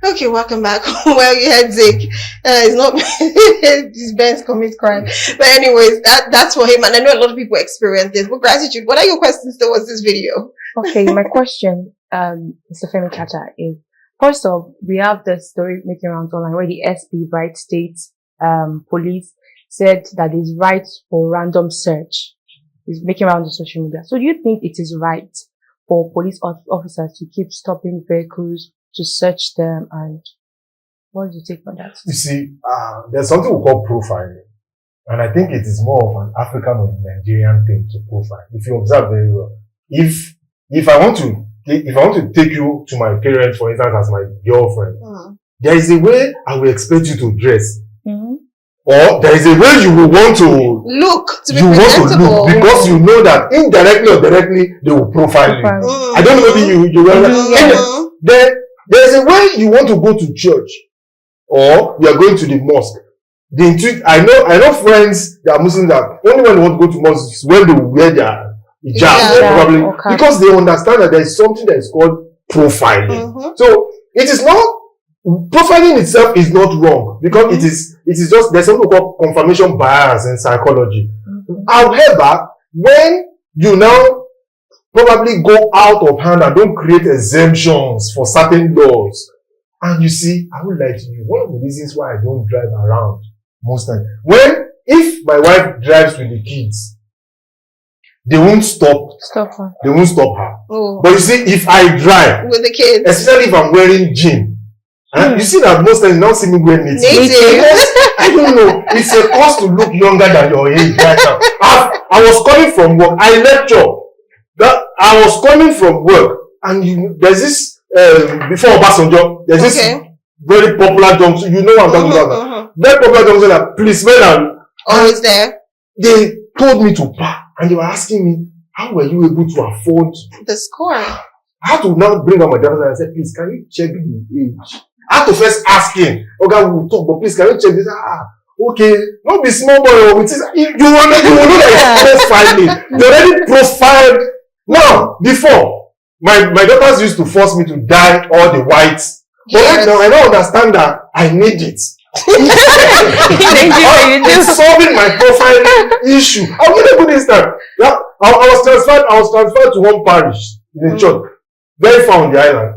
Okay, welcome back. Well, you had Zic. It's not his best commit crime. But anyways, that's for him. And I know a lot of people experience this. But gratitude, what are your questions towards this video? Okay, my question, Mr. Femi Kata, is first off, we have the story making around online where the SP, Bright State Police, said that it's right for random search. It's making around the social media. So do you think it is right for police officers to keep stopping vehicles to search them, and what do you take on that? You see, there's something we call profiling, and I think it is more of an African or Nigerian thing to profile. If you observe very well, if I want to take you to my parents, for instance, as my girlfriend, there is a way I will expect you to dress, or there is a way you will want to look because you know that indirectly or directly they will profile you. I don't know maybe you realize. There's a way you want to go to church, or you are going to the mosque. I know friends that are Muslims that only when they want to go to mosque is when they wear their hijab, probably because they understand that there is something that is called profiling. So it is not profiling itself is not wrong, because it is just there's something called confirmation bias in psychology. However, when you now probably go out of hand and don't create exemptions for certain laws. And you see, I would like to you, one of the reasons why I don't drive around most times, if my wife drives with the kids, they won't stop her. They won't stop her. But you see, if I drive with the kids, especially if I'm wearing jeans, you see that most times you now see me wearing native. I don't know. It's a cost to look younger than your age right now. I was coming from work. I lecture. I was coming from work, and there's this before Obasanjo, there's this very popular junction. You know what I'm talking about? Very popular junction that policemen are always there. They told me to park, and they were asking me, how were you able to afford the score? I had to now bring out my driver's license and say, please, can you check the age? I had to first ask him, okay, we'll talk, but please, can you check this? Okay, not be small boy. You will know that it's profiling. You already profiled. Now, before, my daughters used to force me to dye all the whites. But right now, I don't understand that I need it. It's solving my profiling issue. I'll give you a good instance. Yeah, I was transferred to one parish in the church, very far on the island.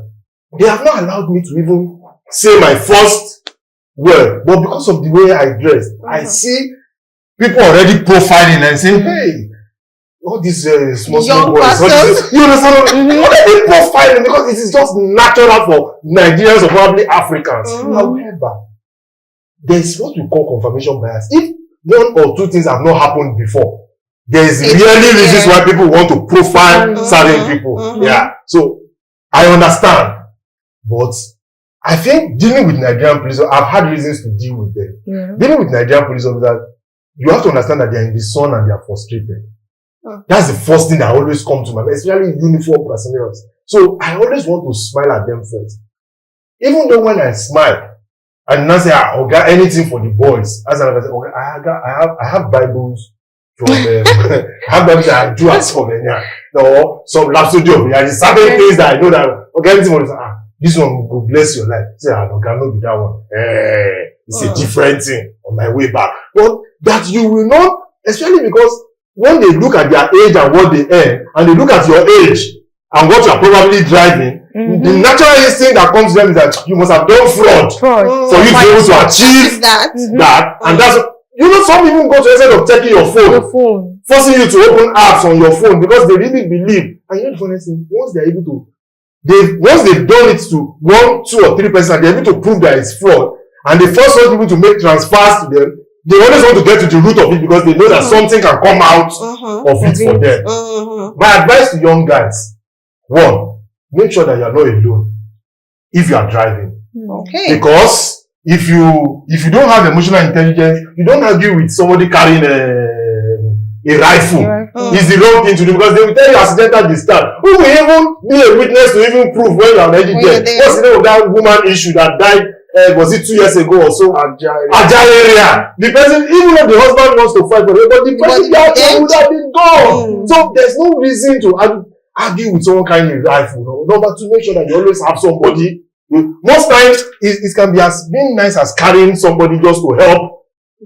They have not allowed me to even say my first word. But because of the way I dress, I see people already profiling and saying, hey, all these small boys, you understand? Already profiling, because it is just natural for Nigerians or probably Africans. However, there is what we call confirmation bias. If one or two things have not happened before, there is really reasons why people want to profile certain people. Yeah. So I understand, but I think dealing with Nigerian police, I've had reasons to deal with them. Dealing with Nigerian police officers, you have to understand that they are in the sun and they are frustrated. That's the first thing that always comes to my mind, especially uniform personnel. So I always want to smile at them first. Even though when I smile, and now say, I got anything for the boys. As I say, okay, I have Bibles from I have Bibles that I do at Slovenia. No, some lapsody of reality. Certain things that I know that okay, anything for this one will bless your life. Say, no, cannot be that one. It's a different thing on my way back. But that you will not, especially because when they look at their age and what they earn, and they look at your age and what you are probably driving, the natural instinct that comes to them is that you must have done fraud for you to be able to achieve that. And that's, some people go to the extent of checking your phone, forcing you to open apps on your phone because they really believe. And the funny thing, once they're able to, once they've done it to 1, 2, or 3%, they're able to prove that it's fraud, and they force those people to make transfers to them. They always want to get to the root of it because they know that something can come out of it for them. My advice to young guys: 1, make sure that you are not alone if you are driving. Because if you don't have emotional intelligence, you don't argue with somebody carrying a rifle. It's the wrong thing to do, because they will tell you accidental discharge. Who will even be a witness to even prove when you are already dead? What's the name of that woman issue that died? Was it 2 years ago or so? Ajay area. The person, even though the husband wants to fight for it, but the person would have been gone. So there's no reason to argue with someone carrying a rifle. Number 2, make sure that you always have somebody Most times, it can be as being nice as carrying somebody just to help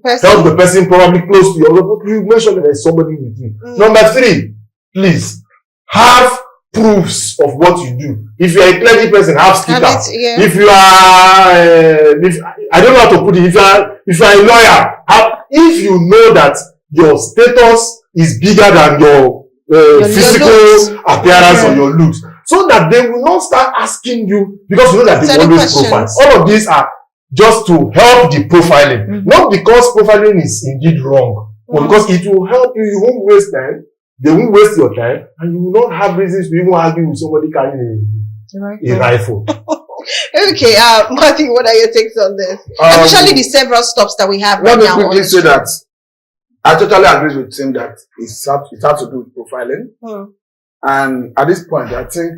the person probably close to you make sure that there's somebody with you. Number 3, please have proofs of what you do. If you are a clergy person, have stickers. If you are I don't know how to put it, if you are a lawyer, if you know that your status is bigger than your physical appearance or your looks, so that they will not start asking you, because you know that they always profile. All of these are just to help the profiling, not because profiling is indeed wrong, but because it will help you. You won't waste time, they won't waste your time, and you will not have reasons to even argue with somebody carrying a rifle. Okay, Matthew, what are your takes on this? Especially the several stops that we have right now. Let me quickly say that I totally agree with him that it has to do with profiling. And at this point, I think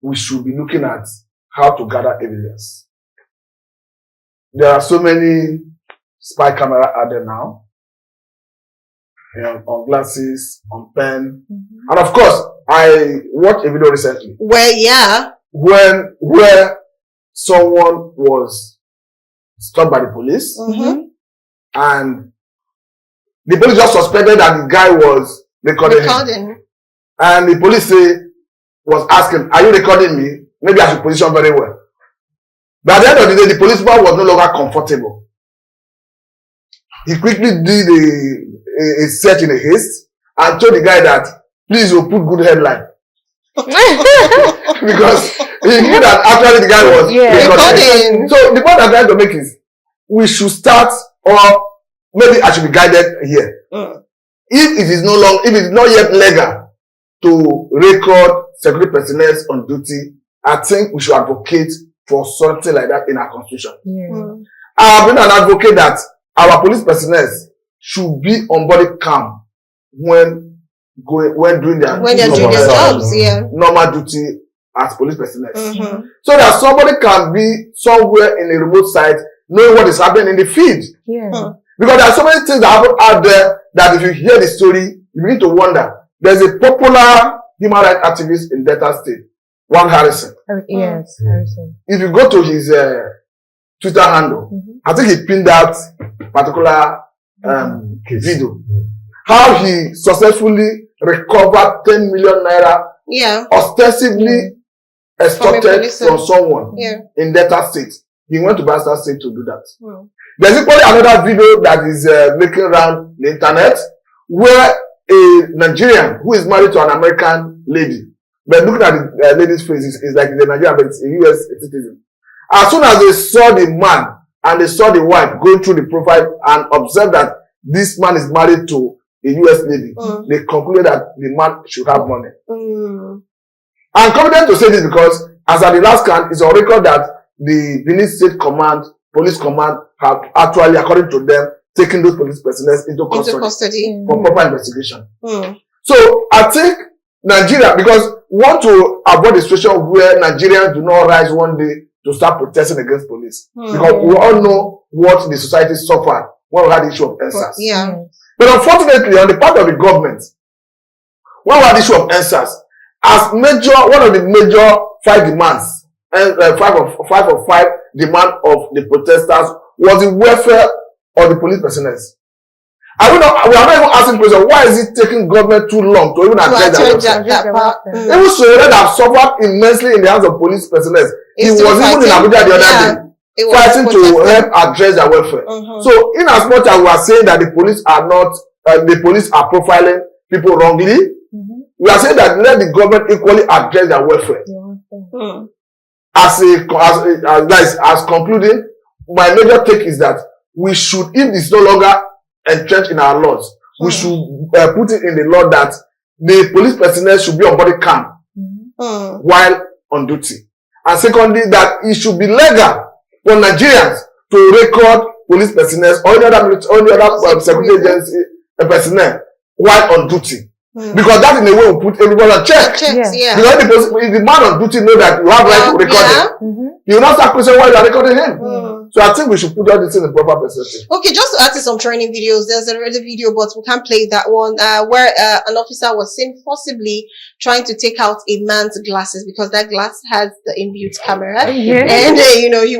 we should be looking at how to gather evidence. There are so many spy cameras out there now, on glasses, on pen, and of course, I watched a video recently where someone was stopped by the police, and the police just suspected that the guy was recording him. And the police was asking, "Are you recording me? Maybe I should position very well." But at the end of the day, the policeman was no longer comfortable. He quickly did a search in a haste and told the guy that, "Please, you put good headline." Because he knew that actually the guy was recording. So the point I'm trying to make is, we should start, or maybe I should be guided here. If it is not yet legal to record security personnel on duty, I think we should advocate for something like that in our constitution. I have been an advocate that our police personnel should be on body cam when doing their jobs, normal duty as police personnel. So that somebody can be somewhere in a remote site knowing what is happening in the field. Because there are so many things that happen out there that if you hear the story, you begin to wonder. There's a popular human rights activist in Delta State, Juan Harrison. Yes, Harrison. If you go to his Twitter handle, I think he pinned that particular video. How he successfully recovered 10 million naira ostensibly extorted from someone in Delta State. He went to Delta State to do that. There's equally another video that is making around the internet where a Nigerian who is married to an American lady, but looking at the lady's face, it's like the Nigerian, but it's a US citizen. As soon as they saw the man and they saw the wife going through the profile and observed that this man is married to a US lady, they concluded that the man should have money. I'm confident to say this because, as at the last count, it's on record that the Benin State Police Command, have actually, according to them, taken those police personnel into custody for proper investigation. So I think Nigeria, because we want to avoid a situation where Nigerians do not rise one day to start protesting against police. Because we all know what the society suffered when we had the issue of NSAS. But unfortunately, on the part of the government, when we had the issue of NSAS, as one of the major 5 demands, and 5 of 5 demand of the protesters was the welfare of the police personnel. We are not even asking questions, why is it taking government too long to even address that part? Even Soyere have suffered immensely in the hands of police personnel. He was even in Abuja the other day, fighting to help address their welfare. So, in as much as we are saying that the police are profiling people wrongly, we are saying that let the government equally address their welfare. As concluding, my major take is that we should, if it's no longer entrenched in our laws, we should put it in the law that the police personnel should be on body cam while on duty. And secondly, that it should be legal for Nigerians to record police personnel or any other security agency personnel while on duty. Because that in a way will put everybody on check. Because if the man on duty know that you have right to record him, you will not start questioning why you are recording him. So I think we should put all this in a proper perspective. Okay, just to add to some training videos, there's another video, but we can't play that one, where an officer was seen forcibly trying to take out a man's glasses because that glass has the inbuilt camera. And, he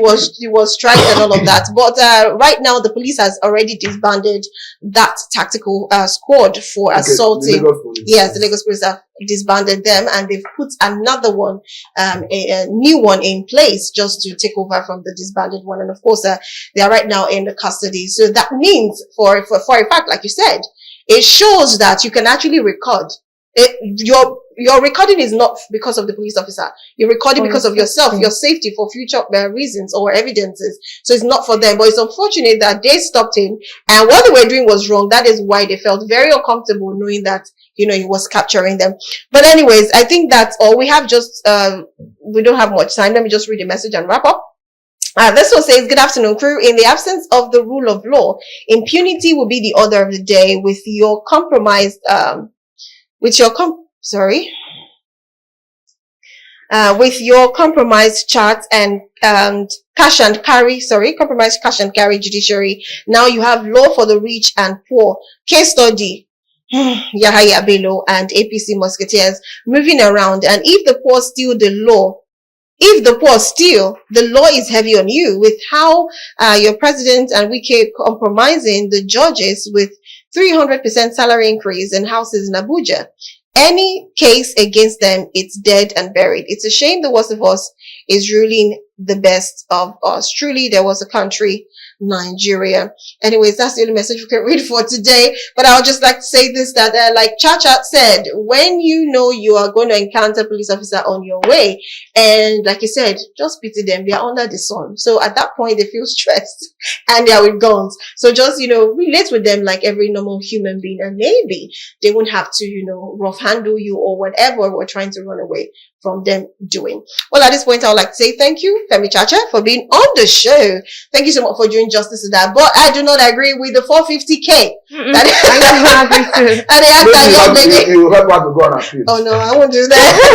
was tried and all of that. But right now, the police has already disbanded that tactical squad for assaulting. The Lagos police have disbanded them, and they've put another one, a new one in place just to take over from the disbanded one. And of course, they are right now in the custody. So that means for a fact, like you said, it shows that you can actually record. Your recording is not because of the police officer. You're recording because of yourself, your safety for future reasons or evidences. So it's not for them. But it's unfortunate that they stopped him, and what they were doing was wrong. That is why they felt very uncomfortable knowing that, he was capturing them. But anyways, I think that's all. We have just, we don't have much time. Let me just read the message and wrap up. This one says, good afternoon, crew. In the absence of the rule of law, impunity will be the order of the day. With your compromised, charts and compromised cash and carry judiciary. Now you have law for the rich and poor. Case study. Yahaya Bello and APC Musketeers moving around. And if the poor steal the law, the law is heavy on you. With how your president and we keep compromising the judges with 300% salary increase and houses in Abuja. Any case against them, it's dead and buried. It's a shame the worst of us is ruling the best of us. Truly, there was a country, Nigeria. Anyways, that's the only message we can read for today. But I would just like to say this, that like Chacha said, when you know you are going to encounter a police officer on your way, and like you said, just pity them. They are under the sun. So at that point, they feel stressed and they are with guns. So just, relate with them like every normal human being, and maybe they won't have to, rough handle you or whatever we're trying to run away from them doing. Well, at this point, I would like to say thank you, Femi Chacha, for being on the show. Thank you so much for doing justice to that. But I do not agree with the 450K. You have to go on appeal. Oh no, I won't do that.